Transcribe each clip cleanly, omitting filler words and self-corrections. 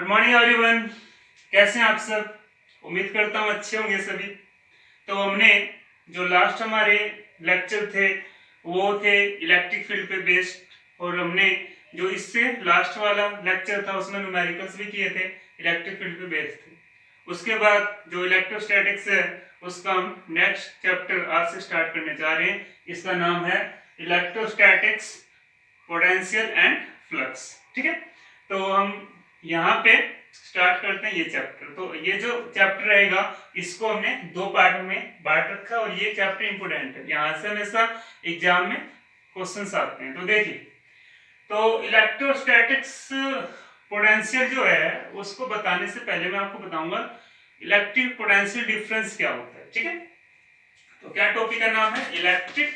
Good morning everyone. कैसे हैं आप सब? उम्मीद करता हूँ अच्छे होंगे सभी। तो हमने जो लास्ट हमारे लेक्चर थे वो थे इलेक्ट्रिक फील्ड पे बेस्ड, और हमने जो इससे लास्ट वाला लेक्चर था उसमें न्यूमेरिकल्स भी किए थे, इलेक्ट्रिक फील्ड पे बेस्ड थे। उसके बाद जो इलेक्ट्रोस्टैटिक्स है उसका हम नेक्स्ट चैप्टर आज से स्टार्ट करने जा रहे हैं। इसका नाम है इलेक्ट्रोस्टैटिक्स, पोटेंशियल एंड फ्लक्स। ठीक है, तो हम यहाँ पे स्टार्ट करते हैं ये चैप्टर। तो ये जो चैप्टर रहेगा इसको हमने दो पार्ट में बांट रखा है, और ये चैप्टर इंपोर्टेंट है, यहाँ से हमेशा एग्जाम में क्वेश्चंस आते हैं। तो देखिए, तो इलेक्ट्रोस्टैटिक्स पोटेंशियल जो है उसको बताने से पहले मैं आपको बताऊंगा इलेक्ट्रिक पोटेंशियल डिफरेंस क्या होता है। ठीक है, तो क्या टॉपिक का नाम है? Electric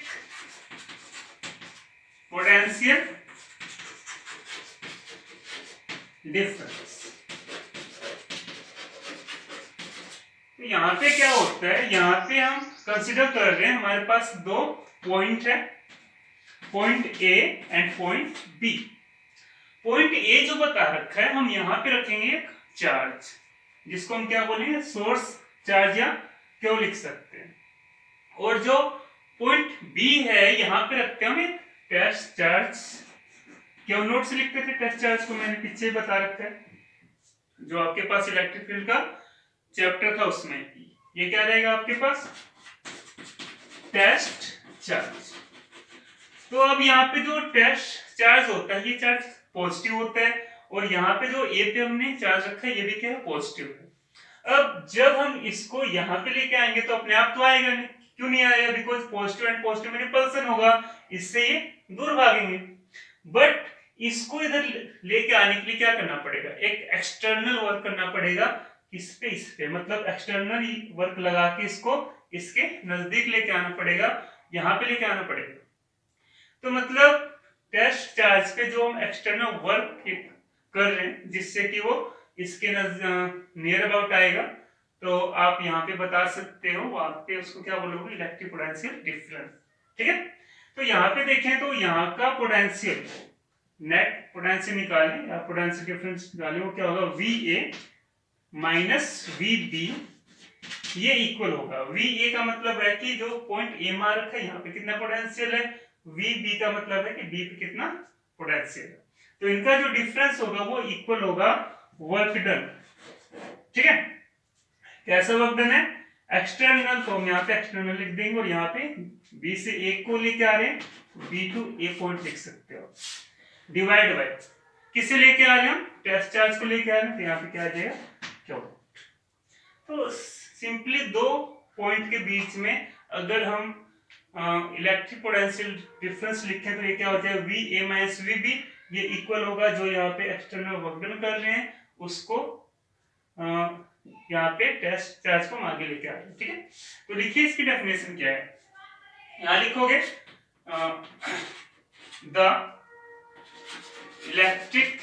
potential difference. तो यहाँ पे क्या होता है, यहाँ पे हम कंसिडर कर रहे हैं हमारे पास दो पॉइंट है, point A and point B. Point A जो बता रखा है हम यहाँ पे रखेंगे एक चार्ज, जिसको हम क्या बोलेंगे? सोर्स चार्ज या क्यों लिख सकते हैं। और जो पॉइंट बी है यहाँ पे रखते हैं हम एक टेस्ट चार्ज। क्यों नोट से लिखते थे टेस्ट चार्ज को? मैंने पीछे बता रखा है, जो आपके पास इलेक्ट्रिक फील्ड का चैप्टर था उसमें। ये क्या रहेगा आपके पास? Test charge. तो अब यहाँ पे जो टेस्ट चार्ज होता है ये चार्ज पॉजिटिव होता है, और यहाँ पे जो ए पे हमने चार्ज रखा है ये भी क्या है? पॉजिटिव है। अब जब हम इसको यहाँ पे लेके आएंगे तो अपने आप तो आएगा नहीं। क्यों नहीं आएगा? बिकॉज पॉजिटिव एंड पॉजिटिव में रिपल्सन होगा, इससे ये दूर भागेंगे। बट इसको इधर लेके आने के लिए क्या करना पड़ेगा? एक एक्सटर्नल वर्क करना पड़ेगा। इस पे मतलब एक्सटर्नल वर्क लगा के इसको इसके नजदीक लेके आना पड़ेगा, यहाँ पे लेके आना पड़ेगा। तो मतलब टेस्ट चार्ज पे जो हम एक्सटर्नल वर्क कर रहे हैं जिससे कि वो इसके नियर अबाउट आएगा, तो आप यहाँ पे बता सकते हो, वहां पे उसको क्या बोलोगे? Electric potential difference. ठीक है, तो यहाँ पे देखें तो यहाँ का पोटेंशियल, नेट पोटेंशियल निकालें या पोटेंशियल डिफरेंस निकालें, वो क्या होगा? V A minus V B, ये इक्वल होगा। वी ए का मतलब है कि जो पॉइंट ए मार रखा है यहाँ पे कितना पोटेंशियल है, वी बी का मतलब है कि बी पे कितना पोटेंशियल है। तो इनका जो डिफरेंस होगा वो इक्वल होगा वर्क डन। ठीक है, कैसा वर्क डन है? एक्सटर्नल, तो हम यहाँ पे एक्सटर्नल लिख देंगे, और यहाँ पे बी से ए को लेके आ रहे हैं, बी टू ए पॉइंट लिख सकते हो, डिवाइड बाय किसे लेके आ रहे हैं? टेस्ट चार्ज को लेके आ रहे हैं, तो यहाँ पे क्या आ जाएगा? क्यों। तो सिंपली दो पॉइंट के बीच में अगर हम इलेक्ट्रिक पोटेंशियल डिफरेंस लिखें तो ये क्या हो जाएगा? V A minus V B, ये इक्वल होगा जो यहाँ पे एक्सटर्नल वर्क डन कर रहे हैं उसको यहाँ पे टेस्ट चार्ज को हम आगे लेके आ रहे हैं। ठीक है, तो लिखिए इसकी डेफिनेशन क्या है। यहाँ लिखोगे the electric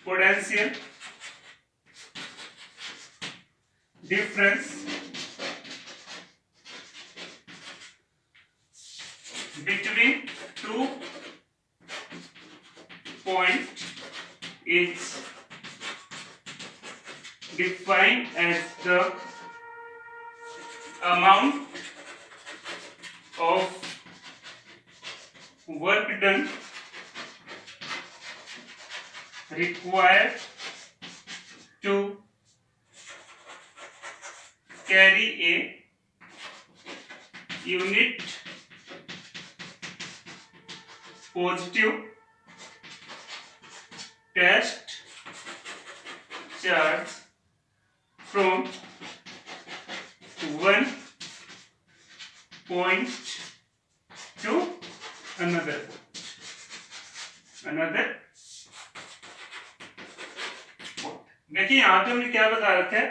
potential difference between two points is defined as the amount of work done required to carry a unit positive test charge from one point to another point. देखिए यहाँ पे हमने क्या बता रखा है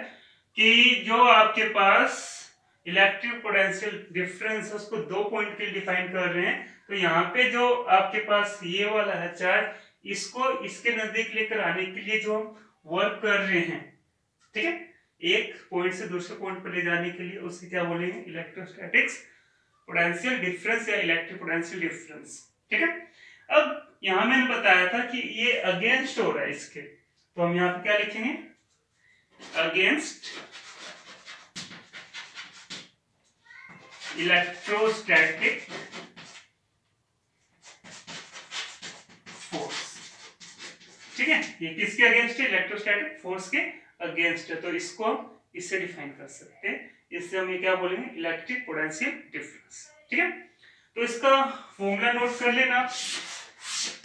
कि जो आपके पास इलेक्ट्रिक पोटेंशियल डिफरेंस है उसको दो पॉइंट के डिफाइन कर रहे हैं। तो यहाँ पे जो आपके पास ये वाला है चार्ज, इसको इसके नजदीक लेकर आने के लिए जो हम वर्क कर रहे हैं, ठीक है, एक पॉइंट से दूसरे पॉइंट पर ले जाने के लिए उसे क्या बोलेंगे? इलेक्ट्रोस्टैटिक्स पोटेंशियल डिफरेंस या इलेक्ट्रिक पोटेंशियल डिफरेंस। ठीक है, अब यहाँ मैंने बताया था कि ये अगेंस्ट हो रहा है इसके, तो हम यहाँ पे क्या लिखेंगे, अगेंस्ट इलेक्ट्रोस्टैटिक फोर्स। ठीक है, ये किसके अगेंस्ट है, इलेक्ट्रोस्टैटिक फोर्स के अगेंस्ट है। तो इसको हम इससे डिफाइन कर सकते हैं, इससे हम ये क्या बोलेंगे, इलेक्ट्रिक पोटेंशियल डिफरेंस। ठीक है, तो इसका फॉर्मूला नोट कर लेना,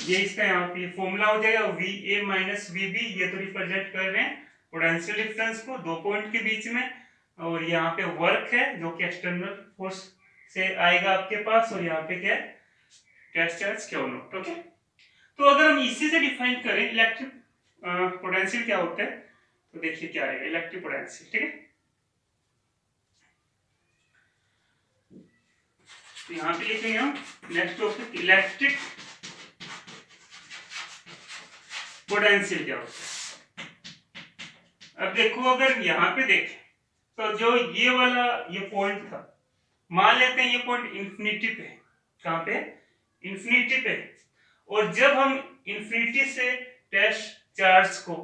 ये इसका यहाँ पे फॉर्मूला हो जाएगा VA माइनस VB, ये तो रिप्रेजेंट कर रहे हैं पोटेंशियल डिफरेंस को दो पॉइंट के बीच में, और यहाँ पे वर्क है जो कि एक्सटर्नल फोर्स से आएगा आपके पास, और यहाँ पे क्या है, test charge Q naught. Okay, तो अगर हम इसी से डिफाइन करें इलेक्ट्रिक पोटेंशियल क्या होता है, तो देखिए क्या आएगा इलेक्ट्रिक पोटेंशियल। ठीक है, तो यहाँ पे लिखेंगे हम नेक्स्ट टॉपिक इलेक्ट्रिक पोटेंशियल क्या होता है। अब देखो, अगर यहाँ पे देखें तो जो ये वाला ये पॉइंट था, मान लेते हैं ये पॉइंट इंफिनिटी पे, कहाँ पे, इंफिनिटी पे, और जब हम इंफिनिटी से टेस्ट चार्ज को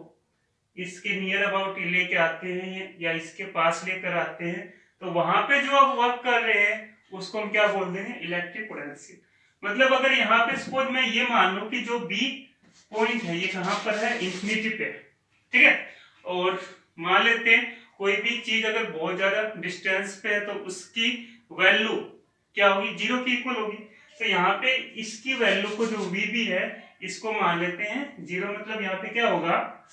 इसके नियर अबाउट लेके आते हैं या इसके पास लेकर आते हैं, तो वहां पे जो आप वर्क कर रहे हैं उसको हम क्या बोल देंगे, इलेक्ट्रिक पोटेंशियल। मतलब अगर यहाँ पे सपोज मैं ये मान लूं कि जो बी पॉइंट है ये कहां पर है, इंफिनिटी पे, ठीक है, और मान लेते हैं कोई भी चीज अगर बहुत ज्यादा डिस्टेंस पे है तो उसकी वैल्यू क्या होगी, जीरो की इक्वल होगी। तो यहाँ पे इसकी वैल्यू को जो VB है इसको मान लेते हैं जीरो, मतलब यहाँ पे क्या होगा,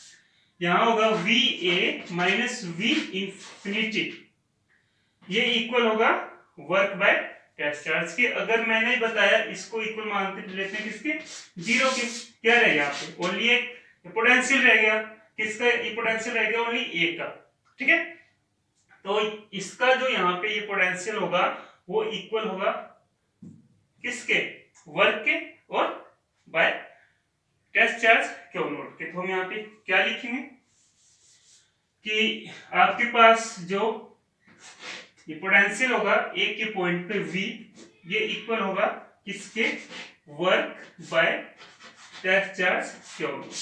यहाँ होगा VA माइनस V इंफिनिटी, ये इक्वल होगा वर्क बाय टेस्ट चार्ज के। अगर मैंने बताया इसको इक्वल मानते लेते हैं किसके, जीरो के, क्या रहेगा यहाँ पे, ओनली एक पोटेंशियल रह गया, किसका पोटेंशियल रह गया, ओनली ए का। ठीक है, तो इसका जो यहाँ पे ये पोटेंशियल होगा वो इक्वल होगा किसके, वर्क के और by test charge Q naught के। तो हम यहाँ पे क्या लिखेंगे कि आपके पास जो ये पोटेंशियल होगा एक के पॉइंट पे V, ये इक्वल होगा किसके, work by test charge Q naught.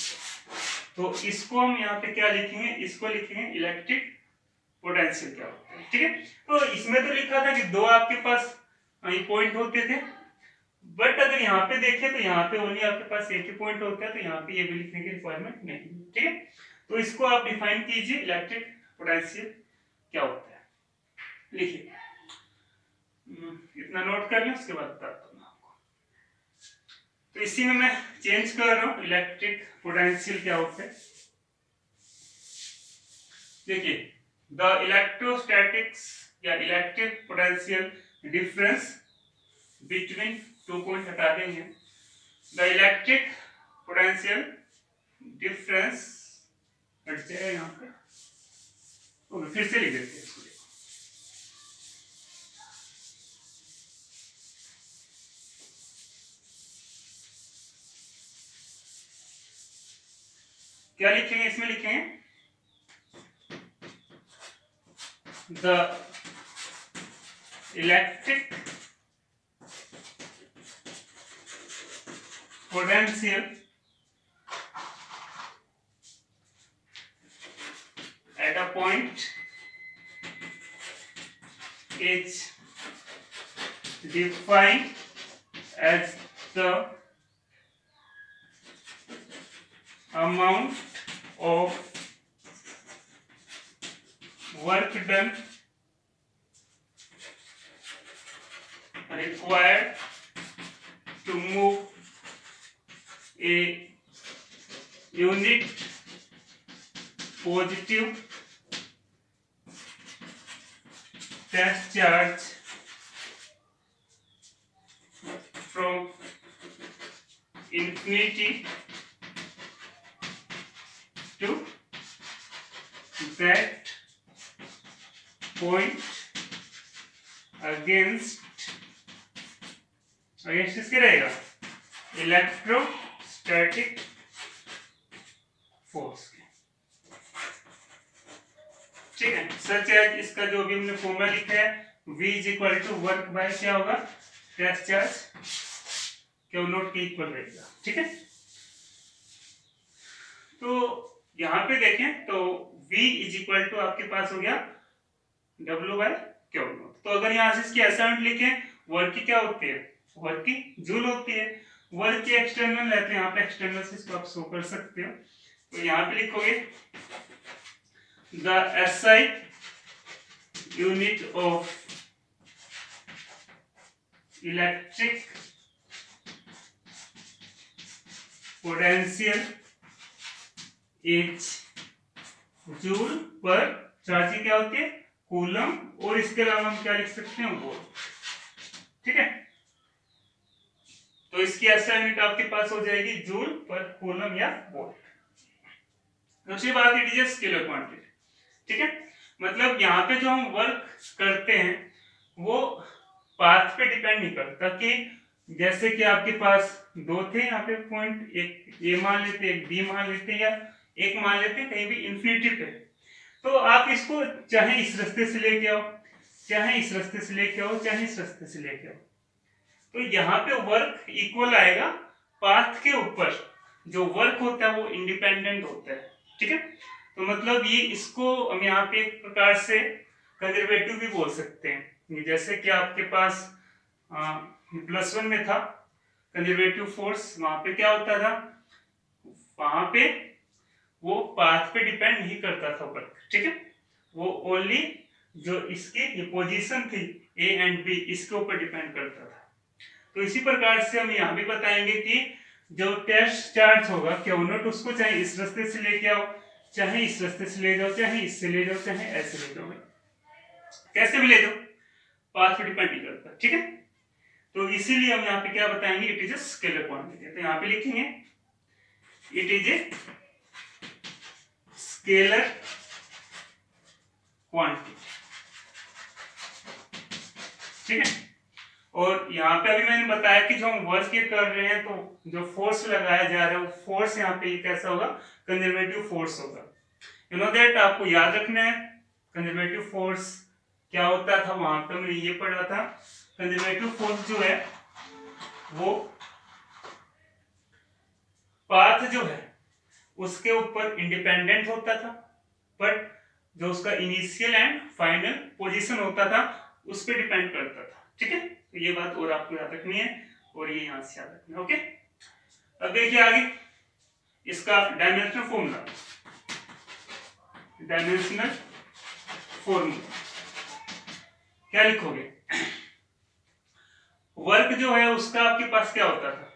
तो इसको हम यहाँ पे क्या लिखेंगे, इसको लिखेंगे इलेक्ट्रिक पोटेंशियल क्या होता है। ठीक है, तो इसमें तो लिखा था कि दो आपके पास ये पॉइंट होते थे, बट अगर यहाँ पे देखें तो यहाँ पे ओनली आपके पास एक ही पॉइंट होता है, तो यहाँ पे ये भी लिखने की रिक्वायरमेंट नहीं है। ठीक है, तो इसको आप डिफाइन कीजिए इलेक्ट्रिक पोटेंशियल क्या होता है, लिखिए, इतना नोट कर लें, उसके बाद बताता हूँ आपको। तो इसी में मैं चेंज कर रहा हूँ इलेक्ट्रिक पोटेंशियल क्या होता है। देखिए, द इलेक्ट्रोस्टैटिक्स या electric potential difference between two point हटा देंगे, द इलेक्ट्रिक पोटेंशियल डिफरेंस हट जाएगा यहाँ पे, ओके फिर से लिख देते हैं इसको। क्या लिखेंगे इसमें, लिखेंगे the electric potential at a point is defined as the amount of work done required to move a unit positive test charge from infinity to that point against किसके रहेगा, इलेक्ट्रोस्टैटिक फोर्स के। ठीक है, सच है, इसका जो भी हमने फॉर्मूला लिखा है V is equal to work by क्या होगा, टेस्ट चार्ज क्यू नॉट के इक्वल रहेगा। ठीक है, तो यहाँ पे देखें तो V इज इक्वल टू आपके पास हो गया W बाय क्यू नॉट। तो अगर यहाँ से इसकी असाइनमेंट लिखें, वर्क की क्या होती है, वर्क की जूल होती है, वर्क की एक्सटर्नल रहते हैं, यहाँ पे एक्सटर्नल से इसको आप शो कर सकते हो। तो यहाँ पे लिखोगे the SI unit of electric potential is joule पर चार्ज की क्या होती है, कूलम, और इसके अलावा हम क्या लिख सकते हैं, वोल्ट। ठीक है, तो इसकी SI यूनिट आपके पास हो जाएगी जूल पर कूलम या वोल्ट। दूसरी बात, इट इज स्केलर क्वांटिटी। ठीक है, मतलब यहाँ पे जो हम वर्क करते हैं वो पाथ पे डिपेंड नहीं करता, कि जैसे कि आपके पास दो थे यहाँ पे पॉइंट, एक ए मान लेते, एक बी मान लेते, या एक मान लेते कहीं भी इंफिनिटी पे, तो आप इसको चाहे इस रास्ते से लेके आओ, चाहे इस रास्ते से लेके आओ, चाहे इस रास्ते से लेके आओ, तो यहाँ पे वर्क इक्वल आएगा। पाथ के ऊपर जो वर्क होता है वो इंडिपेंडेंट होता है। ठीक है, तो मतलब ये इसको हम यहाँ पे एक प्रकार से कंजर्वेटिव भी बोल सकते हैं। जैसे कि आपके पास +1 में था कंजर्वेटिव फोर्स, वहां पे क्या होता था, वहां पे वो पाथ पे डिपेंड नहीं करता था वर्क। ठीक है, वो ओनली जो इसकी ये पोजीशन थी ए एंड बी, इसके ऊपर डिपेंड करता था। तो इसी प्रकार से हम यहाँ भी बताएंगे कि जो टेस्ट चार्ज होगा क्यू नॉट, उसको चाहे इस रास्ते से लेके आओ, चाहे इस रास्ते से ले जाओ, चाहे इससे ले जाओ, चाहे ऐसे ले जाओ, कैसे भी ले जाओ, पाथ पे डिपेंड नहीं करता। ठीक है, तो इसीलिए हम यहाँ पे क्या बताएंगे, it is a scalar quantity. तो यहाँ पे लिखेंगे it is a scalar quantity. ठीक है, और यहाँ पे अभी मैंने बताया कि जो हम वर्क ये कर रहे हैं, तो जो फोर्स लगाया जा रहा है वो फोर्स यहाँ पे कैसा होगा, कंजर्वेटिव फोर्स होगा। यू नो दैट, आपको याद रखना है कंजर्वेटिव फोर्स क्या होता था, वहां पे हमने ये पढ़ा था। कंजर्वेटिव फोर्स जो है वो पाथ जो है उसके ऊपर इंडिपेंडेंट होता था, बट जो उसका इनिशियल एंड फाइनल पोजीशन होता था उस पर डिपेंड करता था। ठीक है, तो ये बात और आपको याद रखनी है, और ये यहां से याद रखना है। ओके, अब देखिए आगे इसका डायमेंशनल फॉर्मूला। डायमेंशनल फॉर्मूला क्या लिखोगे, वर्क जो है उसका आपके पास क्या होता था,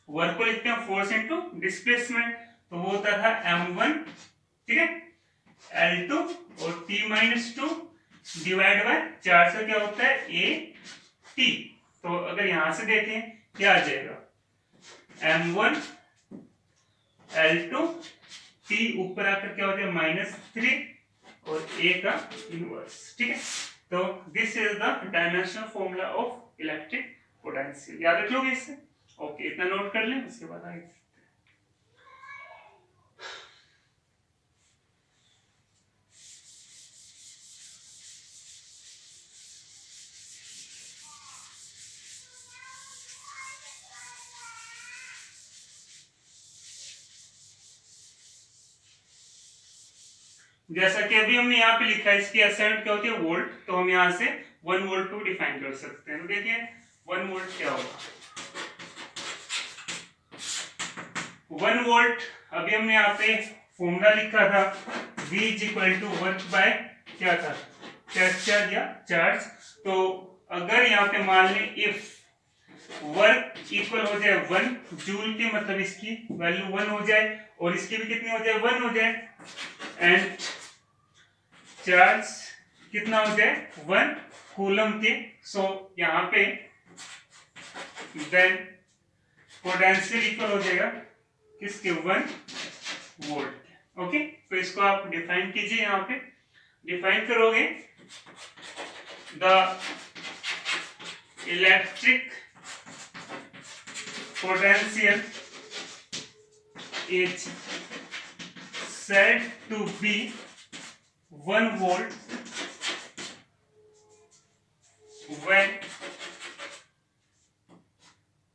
वर्क को लिखते हैं फोर्स इनटू डिस्प्लेसमेंट, तो वो होता था m1, ठीक है, L2 और T-2 डिवाइड बाय 4 से क्या होता है AT। तो अगर यहां से देखें क्या आ जाएगा, m1 L2 T ऊपर आकर क्या होता है -3 और A का इनवर्स। ठीक है, तो this is the dimensional formula of electric potential. याद रख लोगे इससे। ओके, इतना नोट कर लें, उसके बाद आगे। जैसा कि अभी हमने यहाँ पे लिखा है, इसकी एसेंट क्या होती है, वोल्ट, तो हम यहाँ से 1 वोल्ट को डिफाइन कर सकते हैं। तो देखिए 1 वोल्ट क्या होगा, 1 वोल्ट अभी हमने यहाँ पे फॉर्मूला लिखा था, V is equal to work by क्या था, टेस्ट चार्ज या चार्ज। तो अगर यहाँ पे मान लें इफ वर्क इक्वल हो जाए 1 जूल के, मतलब इसकी वैल्यू 1 हो जाए और इसकी भी कितनी हो जाए, 1 हो जाए, एंड चार्ज कितना हो जाए 1 कूलम के, सो यहाँ पे देन पोटेंशियल इक्वल हो जाएगा किसके, 1 वोल्ट। ओके, तो इसको आप डिफाइन कीजिए, यहाँ पे डिफाइन करोगे, the electric potential is said to be 1 volt when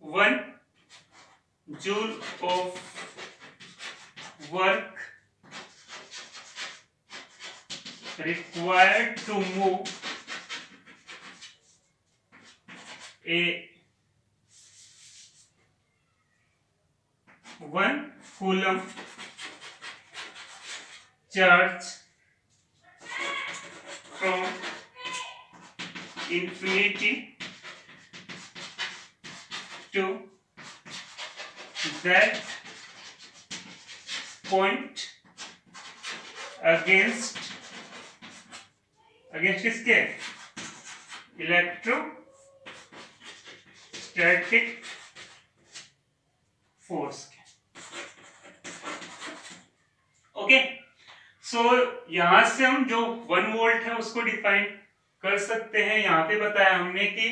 1 joule of work required to move a 1 coulomb charge from infinity to that point against किसके इलेक्ट्रोस्टैटिक फोर्स के। ओके, सो यहां से हम जो 1 वोल्ट है उसको डिफाइन कर सकते हैं। यहां पे बताया हमने कि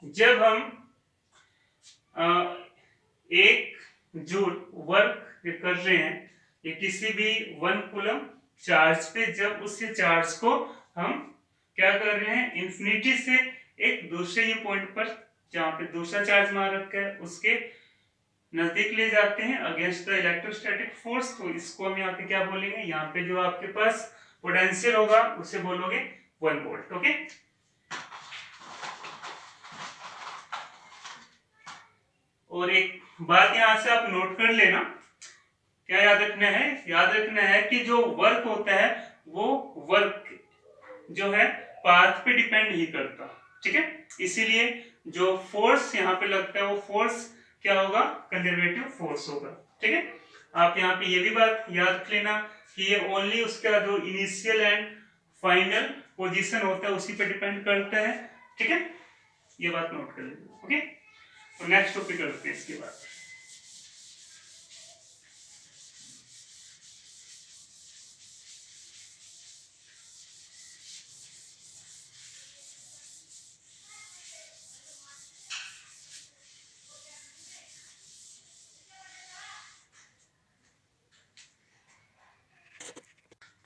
जब हम एक जूल वर्क कर रहे हैं या किसी भी 1 कूलम चार्ज पे, जब उस चार्ज को हम क्या कर रहे हैं, इंफिनिटी से एक दूसरे ये पॉइंट पर जहां पे दूसरा चार्ज मार रखा है उसके नजदीक ले जाते हैं अगेंस्ट द इलेक्ट्रोस्टैटिक फोर्स। तो इसको हम यहाँ पे क्या बोलेंगे, यहाँ पे जो आपके पास पोटेंशियल होगा उसे बोलोगे 1 वोल्ट। ओके, और एक बात यहां से आप नोट कर लेना, क्या याद रखना है, याद रखना है कि जो वर्क होता है वो वर्क जो है पाथ पे डिपेंड नहीं करता, ठीक है। इसीलिए जो फोर्स यहाँ पे लगता है वो फोर्स क्या होगा, कंजर्वेटिव फोर्स होगा, ठीक है। आप यहाँ पे ये भी बात याद रख लेना कि ये ओनली उसका जो इनिशियल एंड फाइनल पोजीशन होता है उसी पे डिपेंड करता है, ठीक है। ये बात नोट कर लेना। ओके, तो नेक्स्ट टॉपिक करते हैं इसके बाद।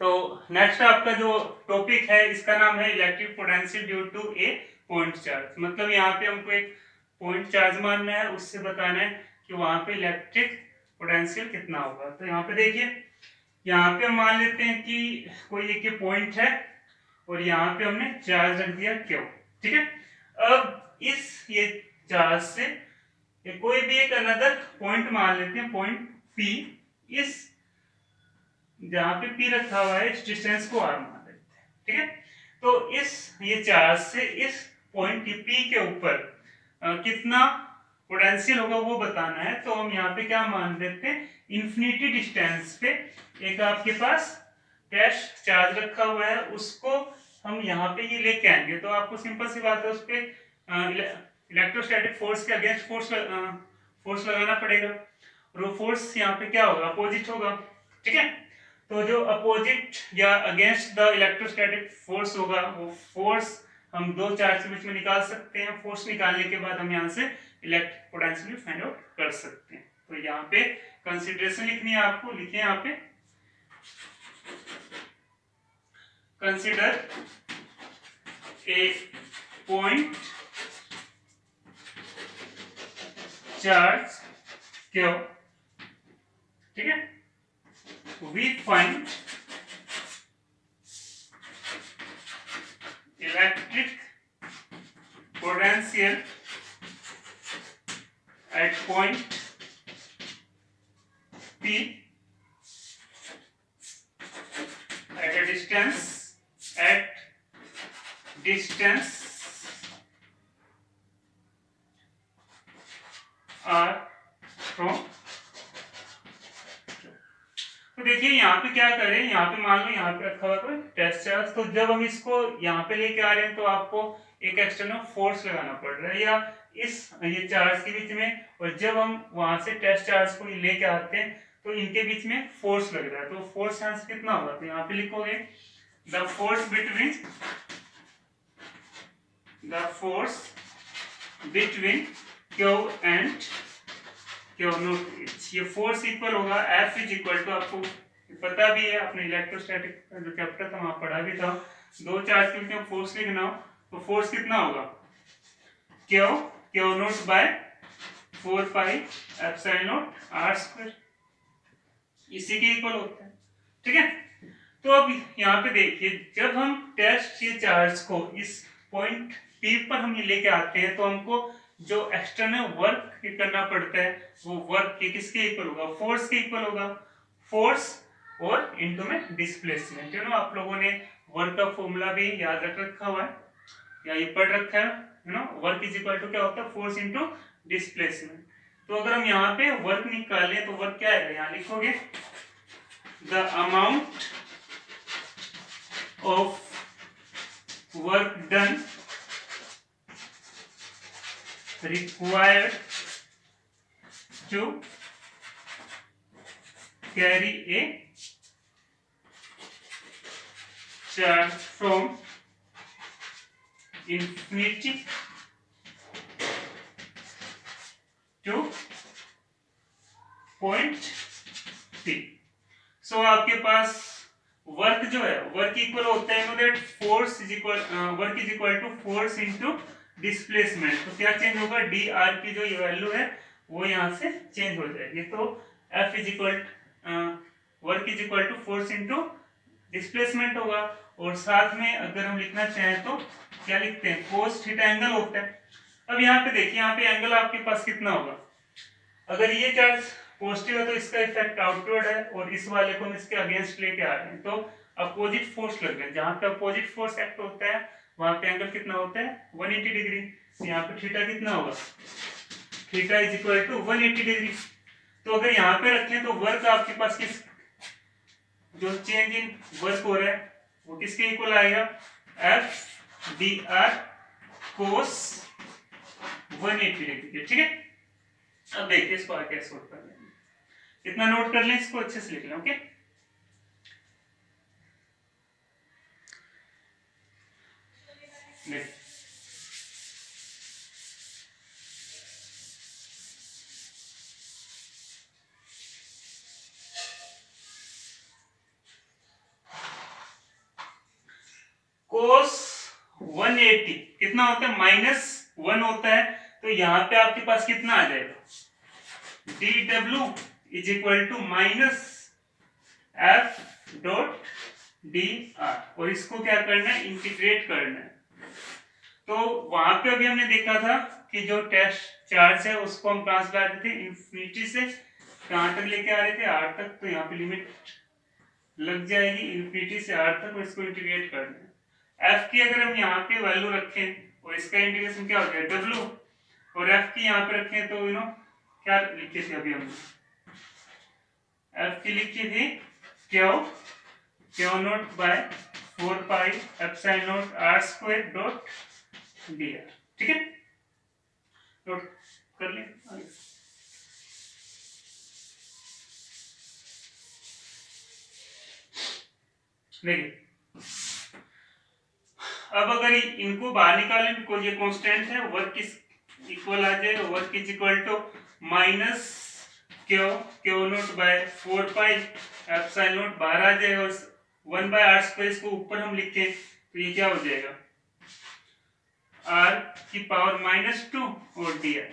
तो नेक्स्ट आपका जो टॉपिक है इसका नाम है electric potential due to a point charge. मतलब यहाँ पे हमको एक पॉइंट चार्ज मानना है, उससे बताना है कि वहां पे इलेक्ट्रिक पोटेंशियल कितना होगा। तो यहाँ पे देखिए, यहाँ पे हम मान लेते हैं कि कोई एक पॉइंट है और यहाँ पे हमने चार्ज रख दिया क्यू, ठीक है। अब इस ये चार्ज से कोई भी एक अनदर पॉइंट मान लेते हैं, पॉइंट पी। इस जहां पे पी रखा हुआ है इस डिस्टेंस को आर मान लेते हैं, ठीक है। तो इस ये चार्ज से इस पॉइंट पी के ऊपर कितना पोटेंशियल होगा वो बताना है। तो हम यहाँ पे क्या मान लेते हैं, इन्फिनिटी डिस्टेंस पे एक आपके पास डैश चार्ज रखा हुआ है, उसको हम यहाँ पे ये लेके आएंगे। तो आपको सिंपल सी बात है, उस पर इलेक्ट्रोस्टैटिक फोर्स के अगेंस्ट फोर्स लगाना पड़ेगा, और वो फोर्स यहाँ पे क्या होगा, अपोजिट होगा, ठीक है। तो जो अपोजिट या अगेंस्ट द इलेक्ट्रोस्टैटिक फोर्स होगा वो फोर्स हम दो चार्ज के बीच में निकाल सकते हैं। फोर्स निकालने के बाद हम यहाँ से इलेक्ट्रिक पोटेंशियल फाइंड आउट कर सकते हैं। तो यहाँ पे कंसीडरेशन लिखनी है आपको, लिखिए यहाँ पे, consider a point charge Q, ठीक है। We find electric potential at point P at a distance r from। तो देखिए यहाँ पे क्या करें, यहाँ पे मान लो यहाँ पे रखा हुआ कोई टेस्ट चार्ज। तो जब हम इसको यहाँ पे लेके आ रहे हैं तो आपको एक एक्सटर्नल फोर्स लगाना पड़ रहा है या इस ये चार्ज के बीच में, और जब हम वहां से टेस्ट चार्ज को लेके आते हैं तो इनके बीच में फोर्स लग रहा है। तो फोर्स यहाँ से कितना होगा, तो यहाँ पे लिखोगे the force between Q and Q not H. ये फोर्स इक्वल होगा एफ इज इक्वल टू, आपको पता भी है अपने इलेक्ट्रोस्टैटिक जो चैप्टर था वहां पढ़ा भी था, दो चार्ज के बीच में फोर्स लिखना हो तो फोर्स कितना होगा, Q naught by 4 pi epsilon naught R square, इसी के इक्वल होता है, ठीक है। तो अब यहाँ पे देखिए, जब हम टेस्ट ये चार्ज को इस पॉइंट P पर हम ये लेके आते हैं तो हमको जो एक्सटर्नल वर्क करना पड़ता है वो वर्क के किसके इक्वल होगा, फोर्स के इक्वल होगा। फोर्स और इनटू में डिस्प्लेसमेंट, यू नो आप लोगों ने वर्क का फॉर्मूला भी याद रख रखा हुआ है या ये पढ़ रखा है, you know work is equal to क्या होता है, फोर्स इनटू डिस्प्लेसमेंट। तो अगर हम यहाँ पे वर्क निकालें तो वर्क क्या है, यहाँ लिखोगे the amount of work done required to carry a charge from infinity to point P। So आपके पास वर्क जो है, वर्क इक्वल होता है that force is equal, work is equal to force into displacement. तो क्या चेंज होगा, D R की जो ये वैल्यू है वो यहाँ से चेंज हो जाएगी। तो F is equal, work is equal to force into displacement होगा। और साथ में अगर हम लिखना चाहें तो क्या लिखते हैं, कोस थीटा एंगल होता है। अब यहाँ पे देखिए, यहाँ पे एंगल आपके पास कितना होगा, अगर ये चार्ज पॉजिटिव है तो इसका इफेक्ट आउटवर्ड है और इस वाले को हम इसके अगेंस्ट लेके आ रहे हैं तो अपोजिट फोर्स लग रहा है। जहां पे अपोजिट फोर्स एक्ट होता है वहां पे एंगल कितना होता है, 180 डिग्री। तो यहाँ पे थीटा कितना होगा, theta is equal to 180 degree. तो अगर यहाँ पे रखें तो वर्क आपके पास किस, जो चेंज इन वर्क हो रहा है वो किसके इक्वल आएगा, एफ डी आर कोस 180 डिग्री। ठीक है, अब देखिए इसको आगे कैसे सोल्व करना है, इतना नोट कर लें, इसको अच्छे से लिख लें। ओके, कोस 180 कितना होता है, -1 होता है। तो यहाँ पे आपके पास कितना आ जाएगा, dw is equal to minus F dot D R, और इसको क्या करना है, इंटीग्रेट करना है। तो वहां पे अभी हमने देखा था कि जो टेस्ट चार्ज है उसको हम कहां से ला रहे थे, इंफिनिटी से कहां तक लेके आ रहे थे, आर तक। तो यहाँ पे लिमिट लग जाएगी इंफिनिटी से आर तक, और इसको इंटीग्रेट करना है। एफ की अगर हम यहाँ पे वैल्यू रखें और इसका इंटीग्रेशन क्या हो जाएगा, डब्ल्यू, और एफ की यहाँ पे रखें तो यू नो क्या लिखे थे अभी हमने, एफ की लिखी थी Q naught by 4 pi epsilon naught R square dot D R. ठीक है, नोट कर लें आगे। देखिए अब अगर इनको बाहर निकालें बिकॉज ये कांस्टेंट है, वर्क इज इक्वल आ जाए, work is equal to minus Q naught by 4 pi epsilon naught बाहर आ जाए और 1 बाय आर स्क्वायर को ऊपर हम लिखें तो ये क्या हो जाएगा, आर की पावर -2 और डी आर।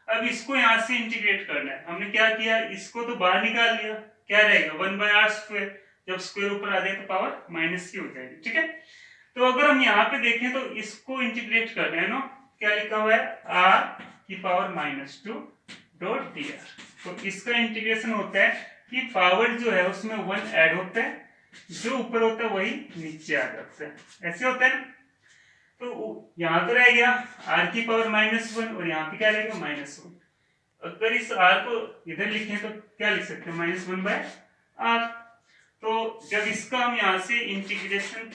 अब इसको यहां से इंटीग्रेट करना है। हमने क्या किया, इसको तो बाहर निकाल लिया, क्या रहेगा 1 बाय आर स्क्वायर, जब स्क्वायर ऊपर आ जाए तो पावर माइनस की हो जाएगी। ठीक है, तो अगर हम यहाँ पे देखें तो इसको इंटीग्रेट करना है ना, क्या लिखा हुआ है, आर की पावर -2 डॉट डी आर। तो इसका इंटीग्रेशन होता है कि पावर जो है उसमें 1 ऐड होता है, जो ऊपर होता है वही नीचे आ जाता है, ऐसे होता है ना। तो यहाँ तो रह गया r की पावर -1 और यहाँ पे क्या रहेगा -1। अगर इस r को इधर लिखें तो क्या लिख सकते हैं, -1 बाय r। तो जब इसका हम यहाँ से इंटीग्रेशन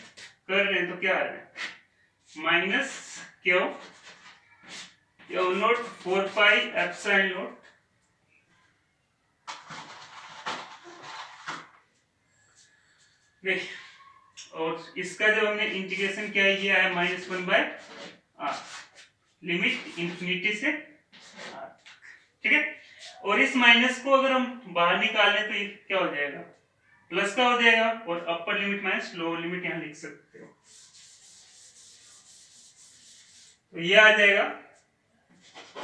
कर रहे हैं तो क्या आ रहा है, minus Q not 4 pi epsilon not देखिए, और इसका जब हमने इंटीग्रेशन किया ये आया -1 बाय आर, लिमिट इंफिनिटी से आर। ठीक है, और इस माइनस को अगर हम बाहर निकालें तो ये क्या हो जाएगा, प्लस का हो जाएगा, और upper limit minus lower limit यहाँ लिख सकते हो। तो ये आ जाएगा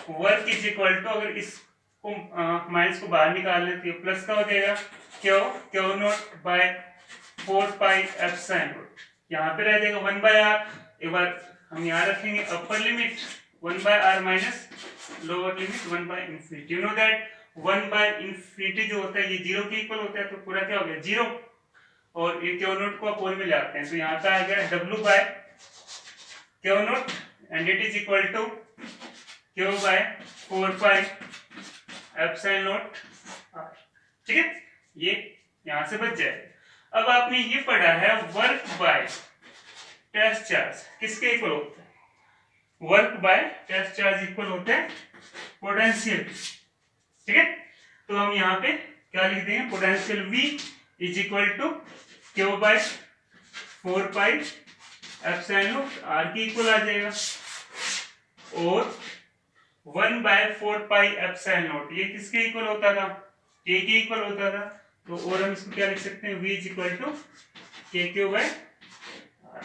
वर्क इज इक्वल टू, अगर इसको माइनस को बाहर निकाल लें तो प्लस का हो जाएगा Q naught by 4 pi epsilon naught, यहाँ पे रह जाएगा 1 बाय आर। एक बार हम यहाँ रखेंगे upper limit 1 by R minus lower limit 1 by infinity. You know that 1 by infinity जो होता है ये 0 के इक्वल होता है, तो पूरा क्या हो गया 0, और ये क्यू नॉट को आप और में ले आते हैं तो यहाँ पे आ गया w by Q naught and it is equal to Q by 4 pi epsilon naught R. ठीक है, ये यहां से बच जाए। अब आपने ये पढ़ा है वर्क बाय टेस्ट चार्ज किसके इक्वल होता है, work by test charge equal होता है पोटेंशियल। ठीक है, तो हम यहाँ पे क्या लिख देंगे, potential V is equal to Q by 4 pi epsilon naught R के इक्वल आ जाएगा, और 1 बाय 4 पाई एप्सिलॉन नॉट ये किसके इक्वल होता था, के इक्वल होता था, तो और हम इसको क्या लिख सकते हैं, V इज इक्वल टू के क्यू बाय आर।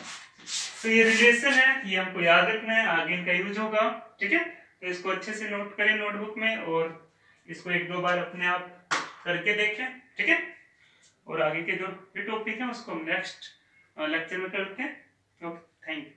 तो ये रिलेशन है, ये हमको याद रखना है, आगे इनका यूज होगा। ठीक है, तो इसको अच्छे से नोट करें नोटबुक में, और इसको 1-2 बार अपने आप करके देखें। ठीक है, और आगे के जो टॉपिक है उसको हम नेक्स्ट लेक्चर में करते हैं। Okay, thank you.